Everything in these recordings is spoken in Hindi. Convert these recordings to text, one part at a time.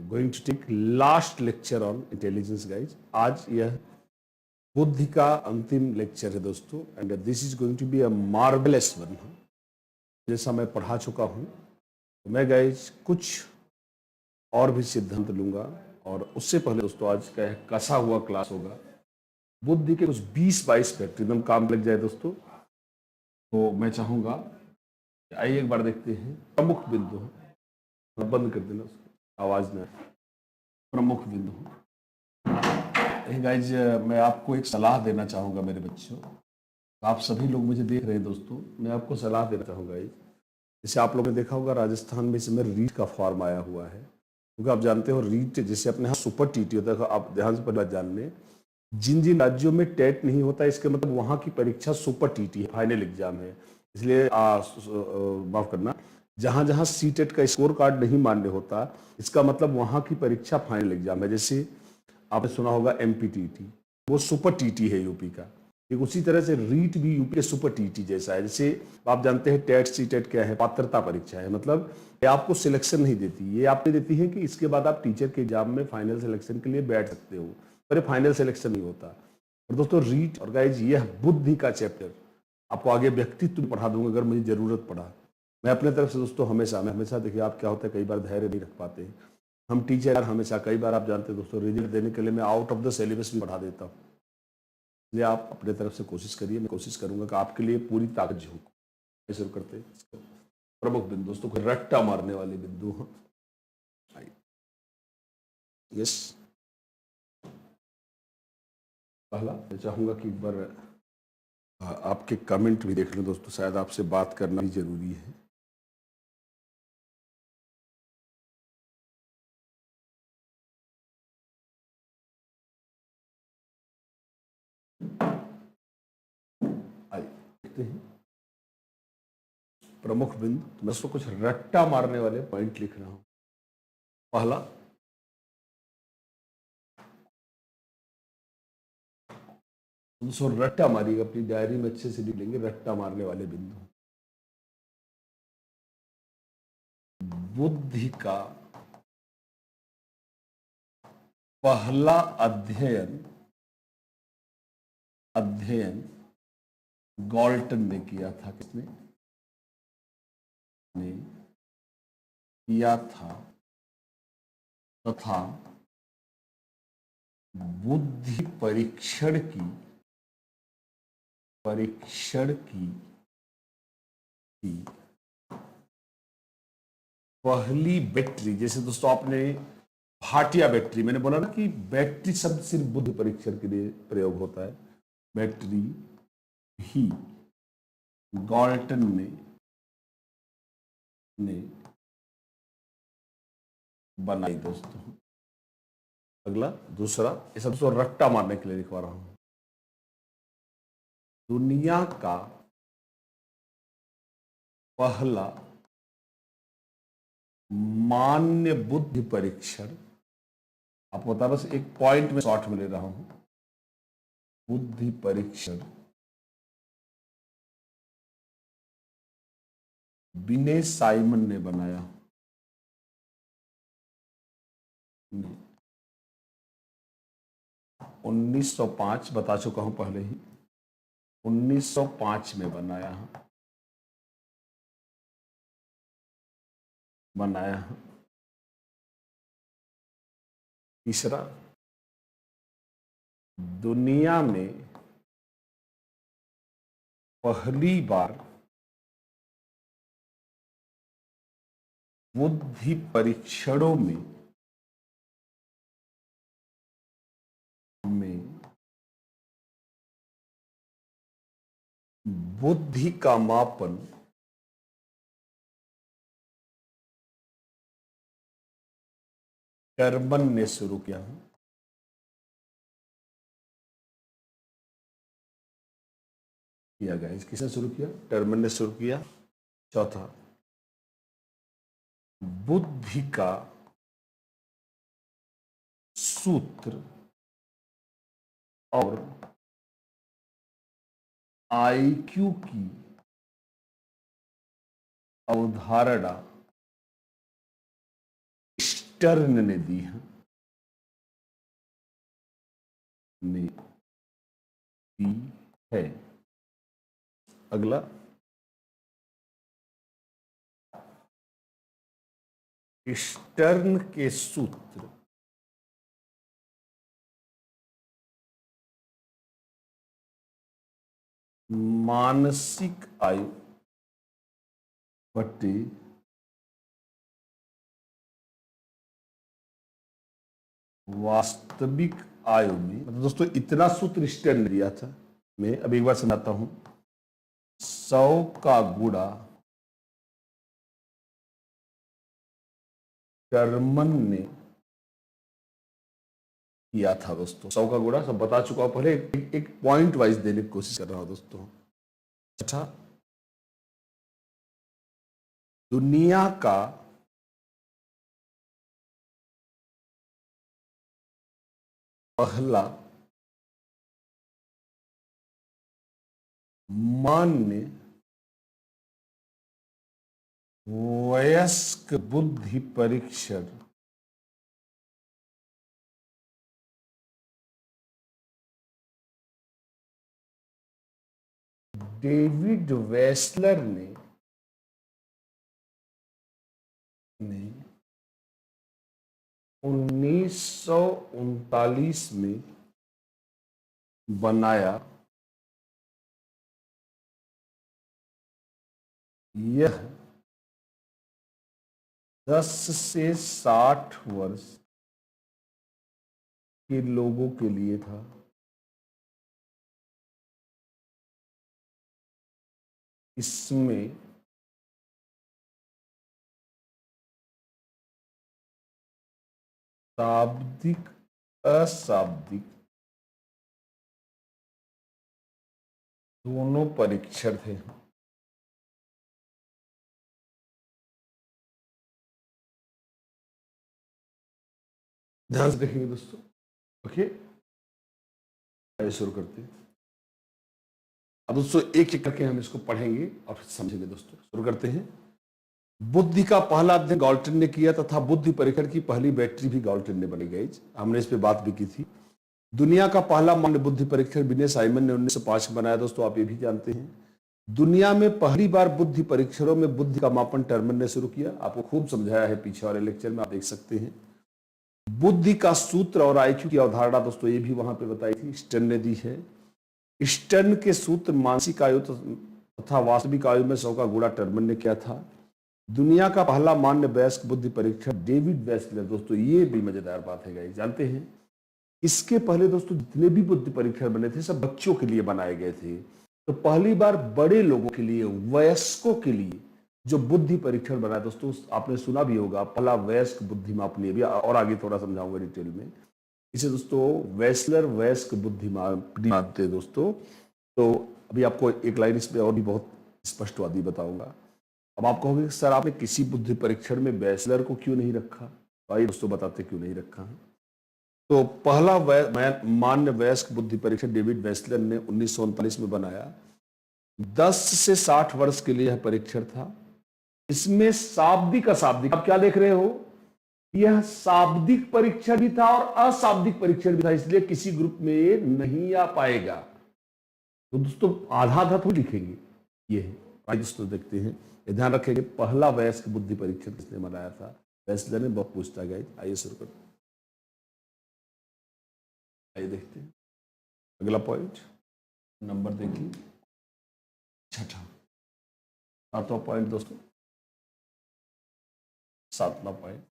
going to take last lecture on intelligence guys. आज यह बुद्धि का अंतिम लेक्चर है दोस्तों, and this is going to be a marvellous one. जैसा मैं पढ़ा चुका हूँ तो मैं गाइज कुछ और भी सिद्धांत लूंगा, और उससे पहले दोस्तों आज का कसा हुआ क्लास होगा। बुद्धि के कुछ 20-22 फैक्ट एकदम काम लग जाए दोस्तों, तो मैं चाहूंगा आइए एक बार देखते हैं प्रमुख बिंदु। बंद कर देना उसको, आवाज ना। प्रमुख बिंदु गाइज, मैं आपको एक सलाह देना चाहूंगा मेरे बच्चों। आप सभी लोग मुझे देख रहे हैं दोस्तों, मैं आपको सलाह देना चाहूंगा। जैसे आप लोगों ने देखा होगा राजस्थान में इस समय रीट का फॉर्म आया हुआ है, क्योंकि आप जानते हो रीट जैसे अपने यहाँ सुपर टीटी होता है। आप ध्यान से पहले जानने, जिन जिन राज्यों में टेट नहीं होता इसके मतलब वहां की परीक्षा सुपर टीटी है, फाइनल एग्जाम है। इसलिए माफ करना, जहां जहां सी टेट का स्कोर कार्ड नहीं मान्य होता इसका मतलब वहां की परीक्षा फाइनल एग्जाम है। जैसे आपने सुना होगा एमपीटीटी, वो सुपर टीटी है यूपी का। एक उसी तरह से रीट भी यूपी के सुपर टीटी जैसा है। जैसे आप जानते हैं टेट सी टेट क्या है, पात्रता परीक्षा है। मतलब ये आपको सिलेक्शन नहीं देती, ये आपको देती है कि इसके बाद आप टीचर के एग्जाम में फाइनल सिलेक्शन के लिए बैठ सकते हो, पर फाइनल सिलेक्शन नहीं होता। और दोस्तों रीट और गाइज यह बुद्धि का चैप्टर आपको आगे व्यक्तित्व पढ़ा दूंगा अगर मुझे जरूरत पड़ा। मैं अपने तरफ से दोस्तों हमेशा देखिए, आप क्या होता है कई बार धैर्य नहीं रख पाते हम टीचर, हमेशा कई बार आप जानते हैं दोस्तों रिजल्ट देने के लिए मैं आउट ऑफ द सिलेबस भी पढ़ा देता हूँ। इसलिए आप अपने तरफ से कोशिश करिए, मैं कोशिश करूंगा कि आपके लिए पूरी ताकत झोंकूं। शुरू करते हैं प्रमुख बिंदु दोस्तों, कोई रट्टा मारने वाले बिंदु। यस, पहला मैं चाहूंगा कि एक बार आपके कमेंट भी देख लें दोस्तों, शायद आपसे बात करना भी जरूरी है। देखते हैं प्रमुख बिंदु, तो मैं उसको कुछ रट्टा मारने वाले पॉइंट लिख रहा हूं। पहला, दोस्तों रट्टा मारिएगा, अपनी डायरी में अच्छे से लिख लेंगे रट्टा मारने वाले बिंदु। बुद्धि का पहला अध्ययन गॉल्टन ने किया था। किसने ने किया था? तथा बुद्धि परीक्षण की पहली बैटरी, जैसे दोस्तों आपने भाटिया बैटरी, मैंने बोला ना कि बैटरी शब्द सिर्फ बुद्धि परीक्षण के लिए प्रयोग होता है। बैटरी ही गॉल्टन ने बनाई दोस्तों। अगला दूसरा, ये सब तो रट्टा मारने के लिए लिखवा रहा हूं। दुनिया का पहला मान्य बुद्धि परीक्षण, आपको बता बस एक पॉइंट में शॉर्ट में ले रहा हूं। बुद्धि परीक्षण बिने साइमन ने बनाया। 1905 बता चुका हूं पहले ही, 1905 में बनाया। तीसरा, दुनिया में पहली बार बुद्धि परीक्षणों में बुद्धि का मापन टर्मन ने शुरू किया। गाइस, किसने शुरू किया? टर्मन ने शुरू किया। चौथा, बुद्धि का सूत्र और आईक्यू की अवधारणा स्टर्न ने दी है। अगला, स्टर्न के सूत्र मानसिक आयु बटे वास्तविक आयु में, मतलब दोस्तों इतना सूत्र स्टर्न ने दिया था। मैं अब एक बार समझाता हूं। 100 का गुणा टर्मन ने किया था दोस्तों। 100 का गुणा सब बता चुका हूं पहले, एक पॉइंट वाइज देने की कोशिश कर रहा हूं दोस्तों। अच्छा, दुनिया का पहला मान्य वयस्क बुद्धि परीक्षण डेविड वेस्लर ने 1939 में बनाया। यह 10 से 60 वर्ष के लोगों के लिए था। इसमें शाब्दिक अशाब्दिक दोनों परीक्षण थे। ध्यान से देखेंगे दोस्तों। ओके, शुरू करते हैं। अब दोस्तों एक एक करके हम इसको पढ़ेंगे और फिर समझेंगे दोस्तों। शुरू करते हैं। बुद्धि का पहला अध्ययन गॉल्टन ने किया तथा बुद्धि परीक्षण की पहली बैटरी भी गॉल्टन ने बनी गई। हमने इस पे बात भी की थी। दुनिया का पहला मान्य बुद्धि परीक्षण विनय साइमन ने 1905 में बनाया दोस्तों, आप ये भी जानते हैं। दुनिया में पहली बार बुद्धि परीक्षणों में बुद्धि का मापन टर्मन ने शुरू किया। आपको खूब समझाया है पीछे वाले लेक्चर में, आप देख सकते हैं। बुद्धि का सूत्र और आईक्यू की अवधारणा दोस्तों ये भी वहां पे बताई थी, स्टर्न ने दी है। स्टर्न के सूत्र मानसिक आयु तथा वास्तविक आयु में 100 का गुणा टर्मन ने किया था। दुनिया का पहला मान्य वयस्क बुद्धि परीक्षण डेविड वेस्लर, दोस्तों ये भी मजेदार बात है गाइस, जानते हैं इसके पहले दोस्तों जितने भी बुद्धि परीक्षण बने थे सब बच्चों के लिए बनाए गए थे। तो पहली बार बड़े लोगों के लिए, वयस्कों के लिए जो बुद्धि परीक्षण बनाया दोस्तों, आपने सुना भी होगा, पहला वयस्क बुद्धि मापनी। भी और आगे थोड़ा समझाऊंगा डिटेल में इसे दोस्तों। वेस्लर वयस्क बुद्धि मापते हैं दोस्तों। तो अभी आपको एक लाइन इसमें और भी बहुत स्पष्टवादी बताऊंगा। अब आप कहोगे सर आपने किसी बुद्धि परीक्षण में वेस्लर को क्यों नहीं रखा? तो आइए दोस्तों बताते क्यों नहीं रखा है। तो पहला मान्य वयस्क बुद्धि परीक्षण डेविड वेस्लर ने 1939 में बनाया। 10 से 60 वर्ष के लिए यह परीक्षण था। इसमें शाब्दिक अशाब्दिक, आप क्या देख रहे हो, यह शाब्दिक परीक्षण भी था और अशाब्दिक परीक्षण भी था, इसलिए किसी ग्रुप में नहीं आ पाएगा। तो दोस्तों आधा आधा तो लिखेंगे। ये है, आइए दोस्तों देखते हैं, ध्यान रखेंगे। पहला वयस्क बुद्धि परीक्षण किसने बनाया था? वेस्लर ने। बहुत पूछता गया। आइए शुरू करते हैं। आइए देखते हैं अगला पॉइंट। नंबर देखिए, छठा, 7वां पॉइंट दोस्तों, 7वां पॉइंट।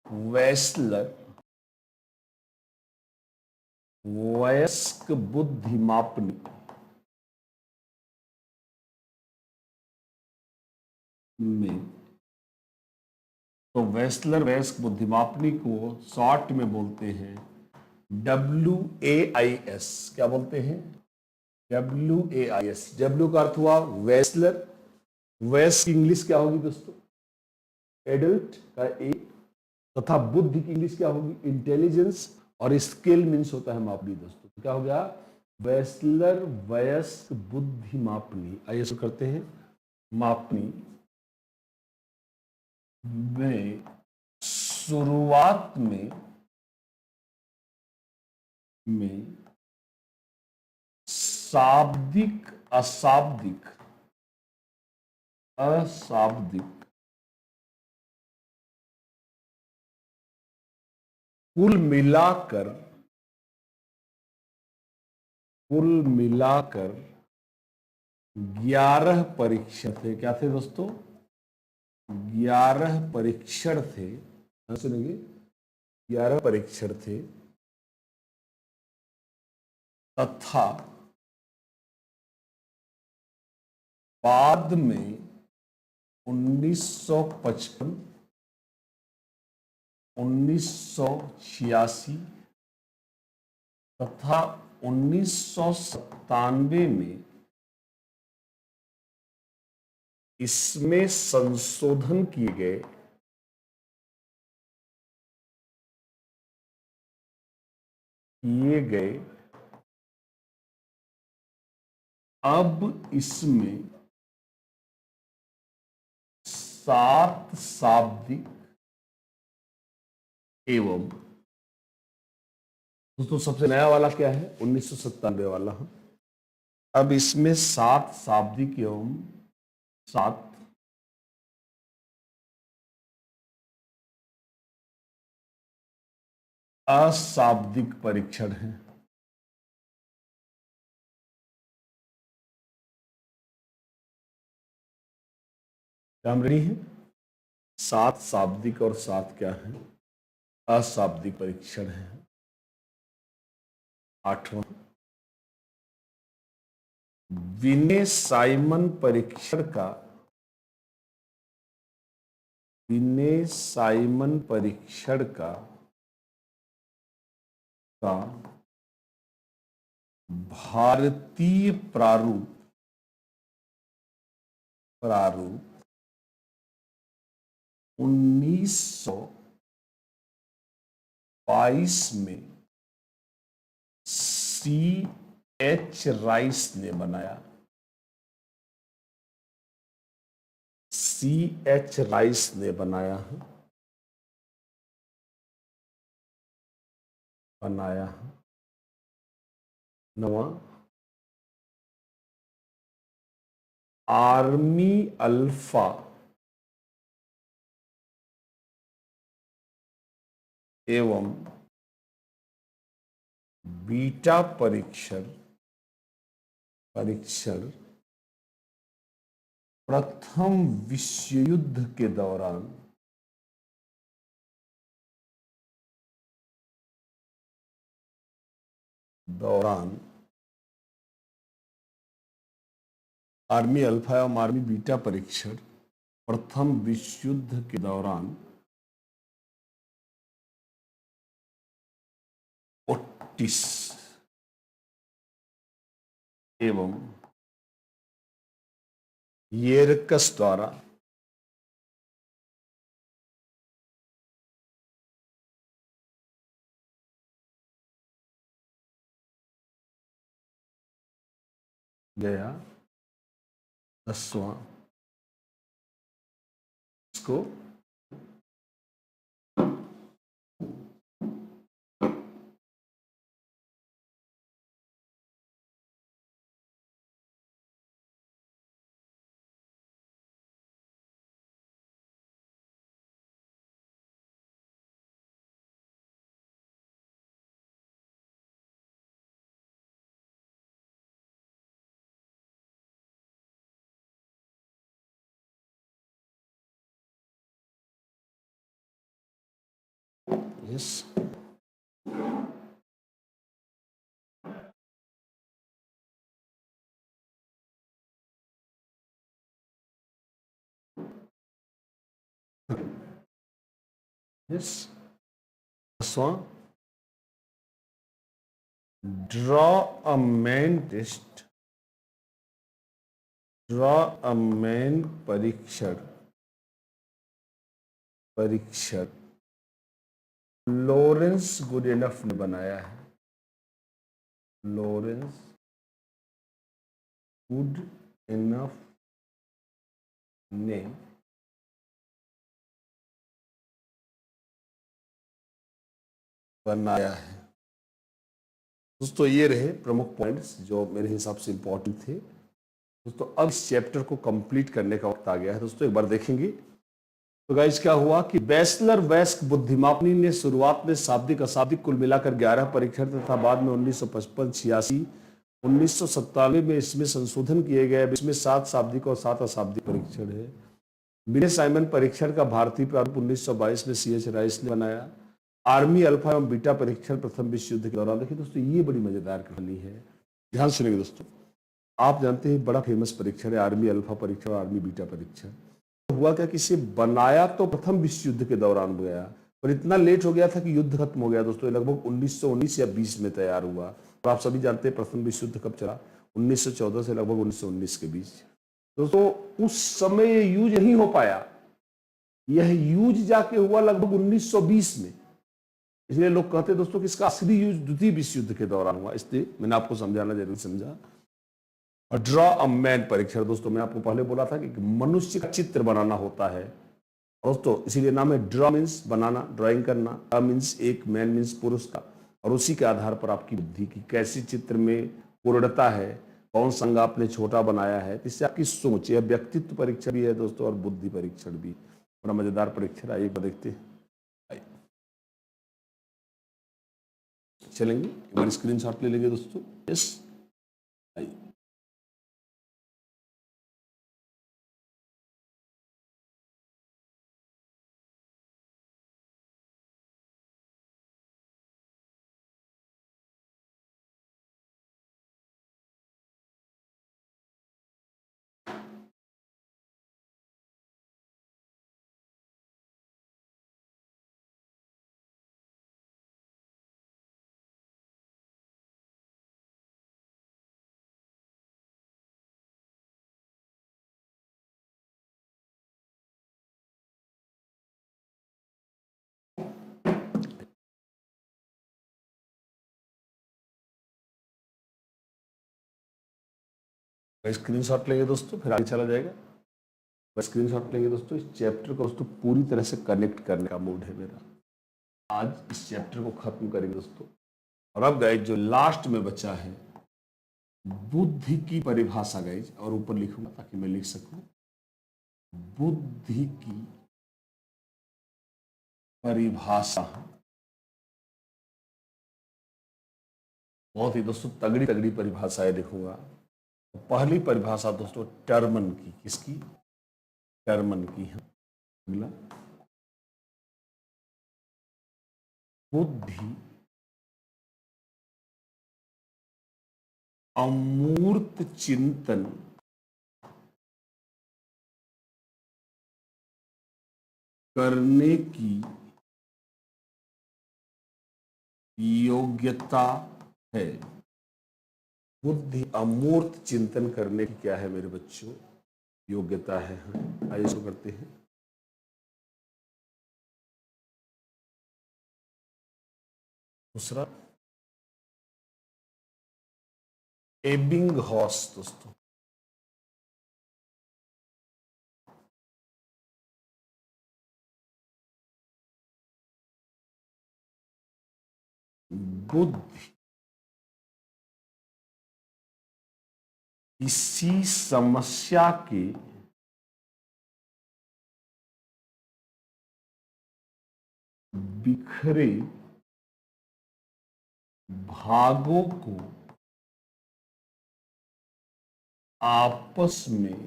वेस्लर वयस्क बुद्धि मापनी में, तो वेस्लर वयस्क बुद्धि मापनी को शॉर्ट में बोलते हैं WAIS। क्या बोलते हैं? WAIS। W का अर्थ हुआ वेस्लर, वयस्क की इंग्लिश क्या होगी दोस्तों? एडल्ट का ए, तथा बुद्धि की इंग्लिश क्या होगी? इंटेलिजेंस, और स्केल मीन्स होता है मापनी दोस्तों। तो क्या हो गया? वेस्लर वयस्क बुद्धि मापनी। आइए शुरू करते हैं। मापनी में शुरुआत में शाब्दिक अशाब्दिक कुल मिलाकर 11 परीक्षण थे। क्या थे दोस्तों? 11 परीक्षण थे। सुनेंगे, 11 परीक्षण थे तथा बाद में 1955, 1986 तथा 1997 में इसमें संशोधन किए गए। अब इसमें 7 शाब्दिक एवं, दोस्तों सबसे नया वाला क्या है? 1997 वाला। अब इसमें 7 शाब्दिक एवं 7 अशाब्दिक परीक्षण है। क्या हम रेडी हैं? 7 शाब्दिक और 7 क्या है? अशाब्दिक परीक्षण है। 8वां, विने साइमन परीक्षण का भारतीय प्रारूप 1922 में C.H. राइस ने बनाया। C.H. राइस ने बनाया। 9वां, आर्मी अल्फा एवं बीटा परीक्षण प्रथम विश्व युद्ध के दौरान आर्मी अल्फा एवं आर्मी बीटा परीक्षण प्रथम विश्व युद्ध के दौरान 19 एवं येरकस द्वारा गया। 10वां, इसको यस, यस। 10वां, draw a man test, draw a man परीक्षण लॉरेंस गुडेनफ ने बनाया है। लॉरेंस गुडेनफ ने बनाया है। दोस्तों ये रहे प्रमुख पॉइंट्स जो मेरे हिसाब से इंपॉर्टेंट थे। दोस्तों अब इस चैप्टर को कंप्लीट करने का वक्त आ गया है। दोस्तों एक बार देखेंगे तो गाइस क्या हुआ कि बैचलर वैस्क बुद्धिमापनी ने शुरुआत में शाब्दिक अशाब्दिक कुल मिलाकर 11 परीक्षण तथा बाद में 1955-86 1997 में इसमें संशोधन किए गए। इसमें 7 शाब्दिक और 7 अशाब्दिक परीक्षण है। विनय साइमन परीक्षण का भारतीय प्रारूप 1922 में C.H. राइस ने बनाया। आर्मी अल्फा एवं बीटा परीक्षण प्रथम विश्व युद्ध के दौरान। देखिए दोस्तों ये बड़ी मजेदार कहानी है, ध्यान सुनिएगा दोस्तों। आप जानते हैं बड़ा फेमस परीक्षण है आर्मी अल्फा परीक्षण और आर्मी बीटा परीक्षण। तो हुआ क्या कि इसे बनाया तो प्रथम विश्व युद्ध के दौरान गया, पर इतना लेट हो गया था कि युद्ध खत्म हो गया दोस्तों। लगभग 1919 या 20 में तैयार हुआ। और आप सभी जानते हैं प्रथम विश्व युद्ध कब चला, 1914 से लगभग 1919 के बीच। दोस्तों उस समय ये यूज नहीं हो पाया, यह यूज जाके हुआ लगभग 1920 में। इसलिए लोग कहते हैं दोस्तों कि इसका असली यूज द्वितीय विश्व युद्ध के दौरान हुआ, इसलिए मैंने आपको समझाना जरूर समझा। और ड्रॉ अ मैन परीक्षण दोस्तों, मैं आपको पहले बोला था कि मनुष्य का चित्र बनाना होता है दोस्तों, इसीलिए नाम है ड्रॉ मीन्स बनाना, ड्राइंग करना, ड्रॉ मीन्स एक, मैन मीन्स पुरुष का। और उसी के आधार पर आपकी बुद्धि की कैसी चित्र में पूर्णता है, कौन सा अंग आपने छोटा बनाया है, इससे आपकी सोच, यह व्यक्तित्व परीक्षण भी है दोस्तों और बुद्धि परीक्षण भी। बड़ा मजेदार परीक्षण, आइए देखते हैं। चलेंगे एक बार स्क्रीनशॉट ले लेंगे दोस्तों। यस आइए। स्क्रीनशॉट लेंगे दोस्तों, फिर आगे चला जाएगा। स्क्रीनशॉट लेंगे दोस्तों। इस चैप्टर को दोस्तों पूरी तरह से कनेक्ट करने का मूड है मेरा। आज इस चैप्टर को खत्म करेंगे दोस्तों। और अब गाइज जो लास्ट में बचा है बुद्धि की परिभाषा गाइज, और ऊपर लिखूंगा ताकि मैं लिख सकूं बुद्धि की परिभाषा। बहुत ही दोस्तों तगड़ी तगड़ी परिभाषाएं लिखूंगा। पहली परिभाषा दोस्तों टर्मन की, किसकी? टर्मन की है। अगला बुद्धि अमूर्त चिंतन करने की योग्यता है। बुद्धि अमूर्त चिंतन करने की क्या है मेरे बच्चों? योग्यता है। आइए इसको करते हैं। दूसरा एबिंगहॉस दोस्तों, बुद्धि किसी समस्या के बिखरे भागों को आपस में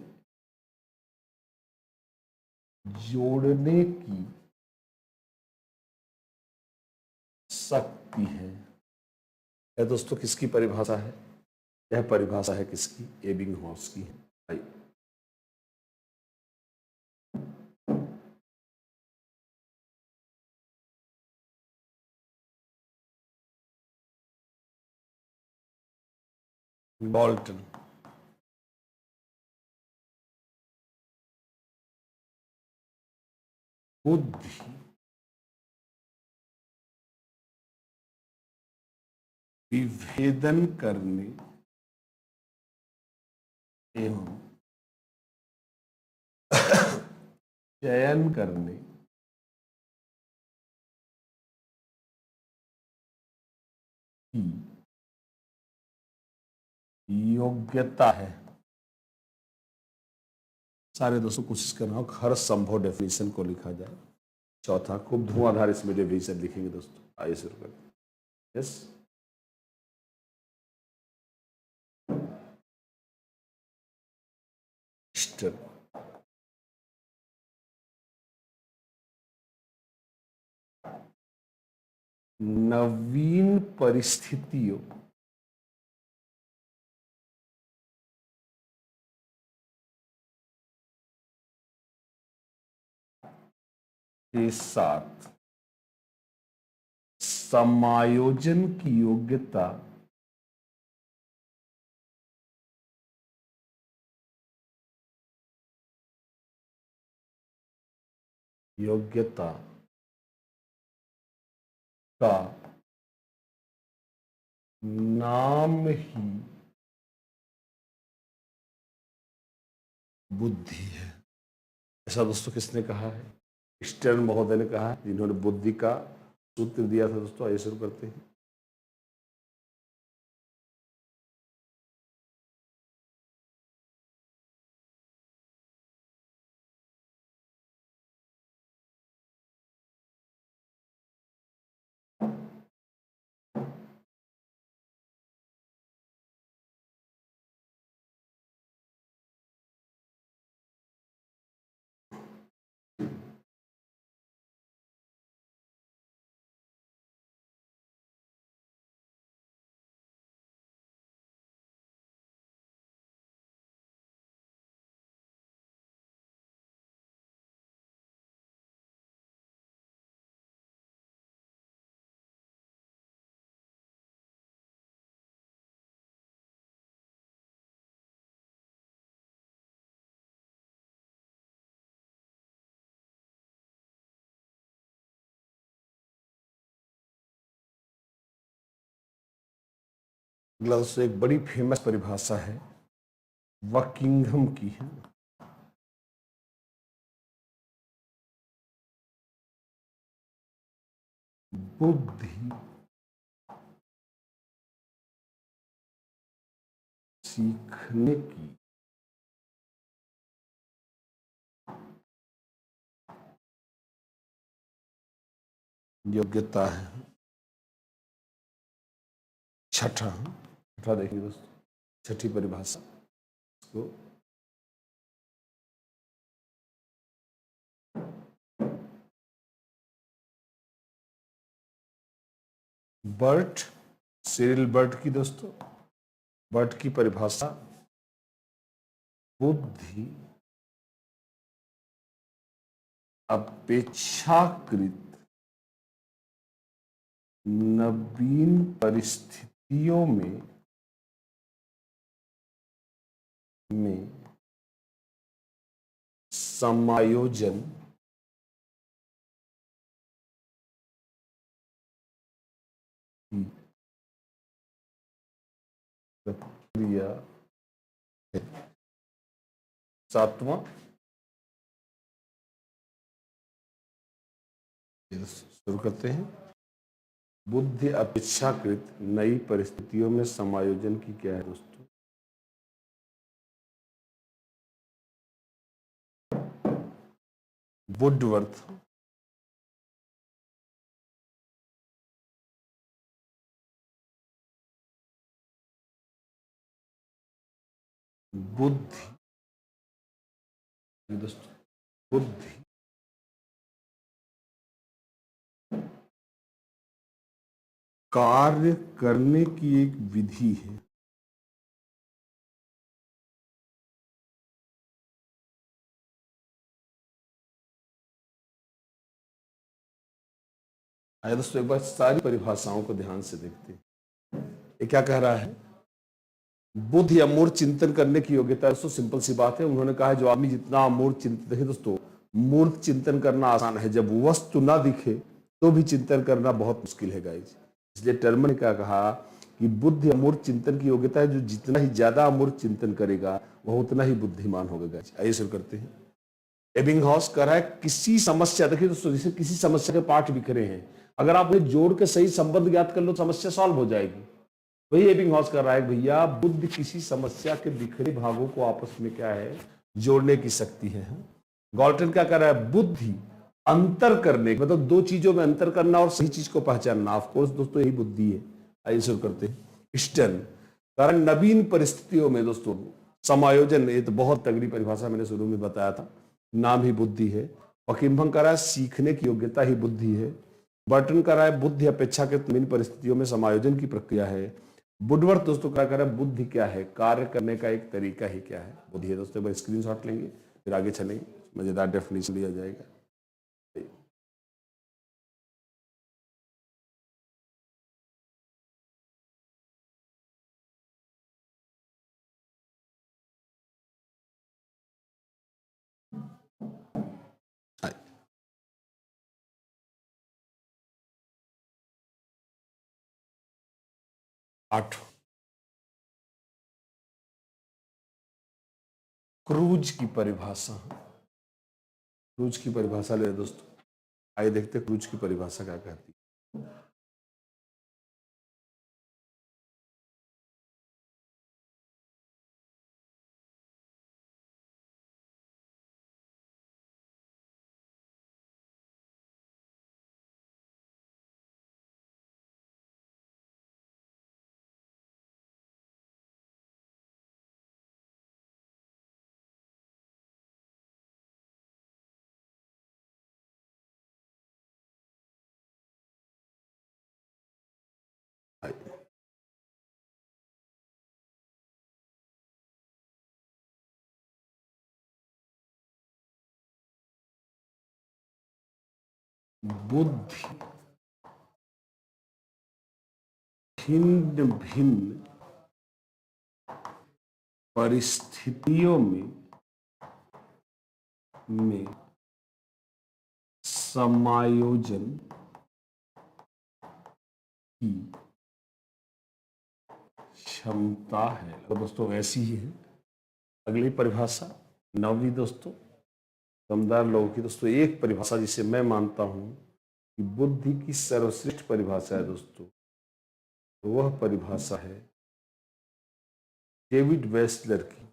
जोड़ने की शक्ति है। यह दोस्तों किसकी परिभाषा है? यह परिभाषा है किसकी? एबिंगहॉस की है। डॉल्टन। बुद्धि विभेदन करने एवं चयन करने योग्यता है। सारे दोस्तों कोशिश करना हो हर संभव डेफिनेशन को लिखा जाए। चौथा, खूब धुआंधार इसमें डेफिनेशन लिखेंगे दोस्तों। आइए शुरू करते हैं। यस, नवीन परिस्थितियों के साथ समायोजन की योग्यता का नाम ही बुद्धि है। ऐसा दोस्तों किसने कहा है? स्टर्न महोदय ने कहा है, जिन्होंने बुद्धि का सूत्र दिया था दोस्तों। आइए शुरू करते हैं। अगला दोस्तों एक बड़ी फेमस परिभाषा है, बकिंघम की है। बुद्धि सीखने की योग्यता है। छठा देखिए दोस्तों, छठी परिभाषा इसको बर्ट, सिरिल बर्ट की दोस्तों, बर्ट की परिभाषा बुद्धि अपेक्षाकृत नवीन परिस्थितियों में समायोजन की प्रक्रिया है। सातवां, शुरू करते हैं। बुद्धि अपेक्षाकृत नई परिस्थितियों में समायोजन की क्या है दोस्तों? वुडवर्थ बुद्धि दोस्तों, बुद्धि कार्य करने की एक विधि है। आइए दोस्तों एक बार सारी परिभाषाओं को ध्यान से देखते हैं। ये क्या कह रहा है? बुद्ध या मूर्त चिंतन करने की योग्यता। दोस्तों सिंपल सी बात है, उन्होंने कहा है जो आदमी जितना मूर्त चिंतन, देखिए दोस्तों मूर्त चिंतन करना आसान है, जब वस्तु ना दिखे तो भी चिंतन करना बहुत मुश्किल है गाइस। इसलिए टर्मन ने क्या कहा कि बुद्ध या मूर्त चिंतन की योग्यता है, जो जितना ही ज्यादा मूर्त चिंतन करेगा वह उतना ही बुद्धिमान होगा गाइस। आइए शुरू करते हैं। एबिंगहॉस कह रहा है किसी समस्या, देखिए दोस्तों जैसे किसी समस्या के पाठ बिखरे हैं, अगर आप उन्हें जोड़ के सही संबंध ज्ञात कर लो तो समस्या सॉल्व हो जाएगी। वही एबिंगहॉस कर रहा है भैया, बुद्धि किसी समस्या के बिखरे भागों को आपस में क्या है, जोड़ने की शक्ति है। गॉल्टन क्या कर रहा है, बुद्धि अंतर करने, मतलब दो चीजों में अंतर करना और सही चीज को पहचानना। ऑफ कोर्स दोस्तों यही बुद्धि है। आइए शुरू करते हैं। स्टर्न कारण नवीन परिस्थितियों में दोस्तों समायोजन, ये तो बहुत तगड़ी परिभाषा मैंने शुरू में बताया था, नाम ही बुद्धि है। वकिम्भंग कह रहा है सीखने की योग्यता ही बुद्धि है। बर्टन कह रहा है बुद्धि अपेक्षा के नवीन परिस्थितियों में समायोजन की प्रक्रिया है। वुडवर्थ दोस्तों क्या कह रहा है, बुद्धि क्या है, कार्य करने का एक तरीका ही क्या है, बुद्धि है। दोस्तों स्क्रीनशॉट लेंगे फिर आगे चलेंगे, मजेदार डेफिनेशन लिया जाएगा। 8 क्रूज की परिभाषा। क्रूज की परिभाषा ले दोस्तों, आइए देखते क्रूज की परिभाषा क्या कहती है। बुद्धि भिन्न भिन्न परिस्थितियों में समायोजन की क्षमता है। तो दोस्तों ऐसी ही है। अगली परिभाषा 9वीं दोस्तों, समझदार लोगों की। दोस्तों एक परिभाषा जिसे मैं मानता हूं कि बुद्धि की सर्वश्रेष्ठ परिभाषा है दोस्तों, तो वह परिभाषा है डेविड वेस्लर की।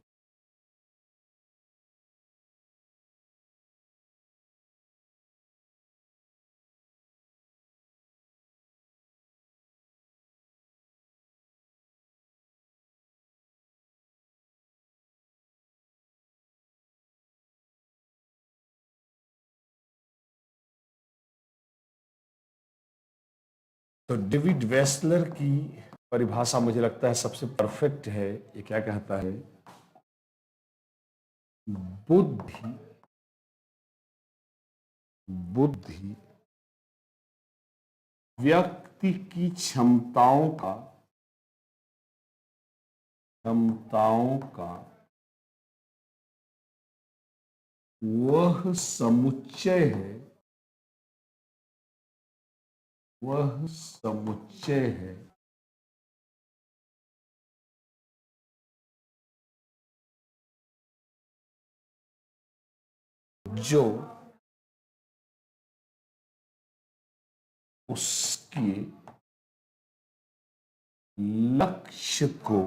तो डेविड वेस्लर की परिभाषा मुझे लगता है सबसे परफेक्ट है। ये क्या कहता है, बुद्धि बुद्धि व्यक्ति की क्षमताओं का वह समुच्चय है, वह समुच्चय है जो उसके लक्ष्य को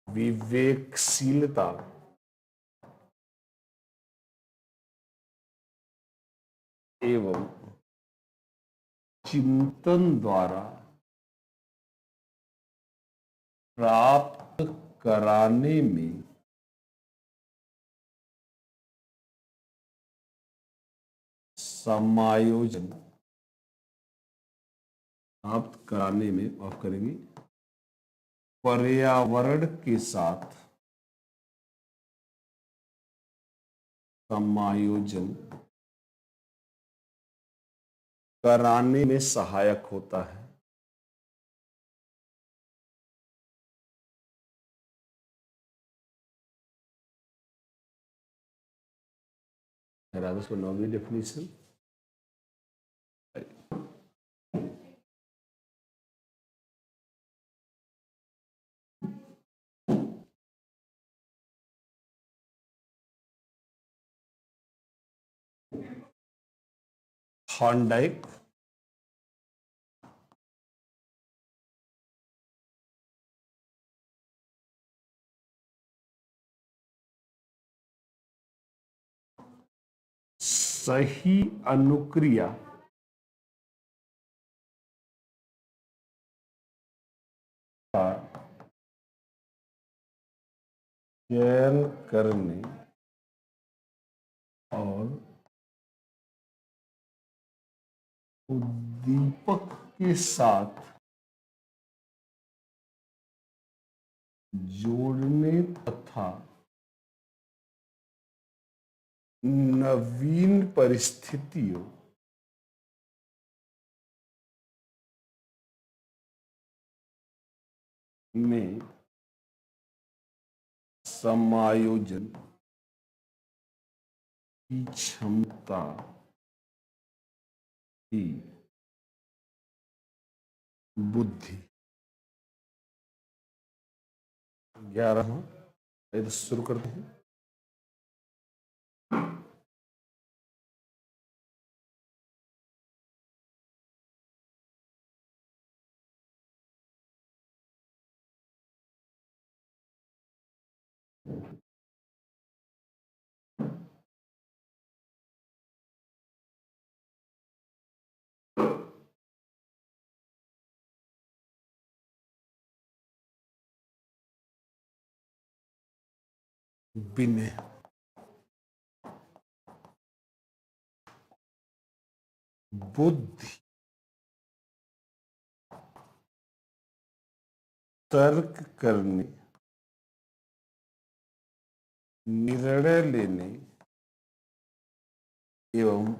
विवेकशीलता एवं चिंतन द्वारा प्राप्त कराने में समायोजन प्राप्त कराने में माफ करेंगे पर्यावरण के साथ समायोजन कराने में सहायक होता है। दोस्तों 9वीं डेफिनेशन, थॉर्नडाइक, सही अनुक्रिया का चयन करने और उद्दीपक के साथ जोड़ने तथा नवीन परिस्थितियों में समायोजन की क्षमता की बुद्धि। 11वां, तो शुरू करते हैं। विनय, बुद्धि, तर्क करने, निर्णय लेने एवं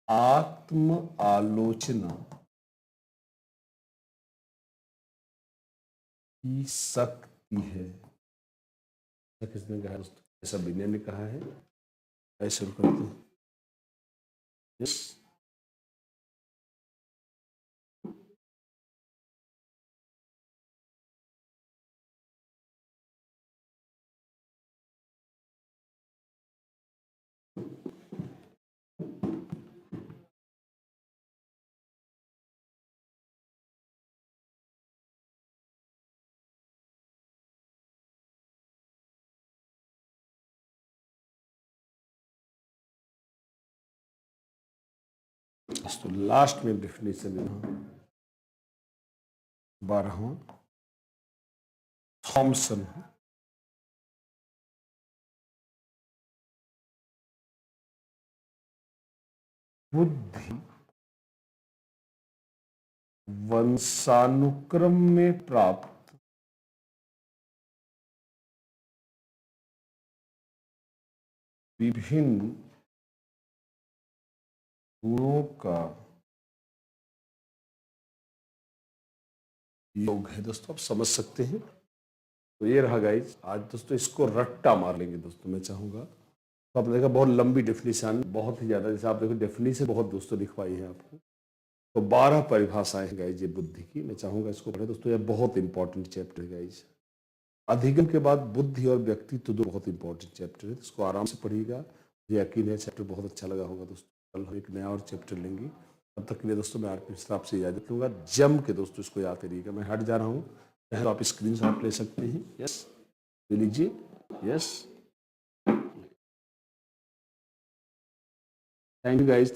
आत्म आलोचना की शक्ति है। किसने कहा दोस्तों? ऐसा विनय ने कहा है। ऐसे शुरू करते हैं। यस, तो लास्ट में डेफिनेशन देना 12वां, थॉमसन, बुद्धि वंशानुक्रम में प्राप्त विभिन्न गुणों का योग है। दोस्तों आप समझ सकते हैं। तो ये रहा गाइज आज। दोस्तों इसको रट्टा मार लेंगे दोस्तों, मैं चाहूंगा। तो आपने देखा बहुत लंबी डेफिनेशन, बहुत ही ज्यादा। जैसे आप देखो डेफिनेशन बहुत दोस्तों लिखवाई है आपको। तो 12 परिभाषाएं हैं गाइज ये बुद्धि की। मैं चाहूंगा इसको पढ़े दोस्तों। ये बहुत इंपॉर्टेंट चैप्टर है गाइज। अधिगम के बाद बुद्धि और व्यक्तित्व दो बहुत इंपॉर्टेंट चैप्टर है। इसको आराम से पढ़िएगा। मुझे यकीन है चैप्टर बहुत अच्छा लगा होगा दोस्तों। कल हम एक नया और चैप्टर लेंगे। तब तक के लिए दोस्तों मैं आरपी मिश्रा आपसे इजाजत लूंगा। जम के दोस्तों इसको याद करिएगा। मैं हट जा रहा हूँ। तो आप स्क्रीन शॉट ले सकते हैं। यस, ले लीजिए। Yes, thank you guys.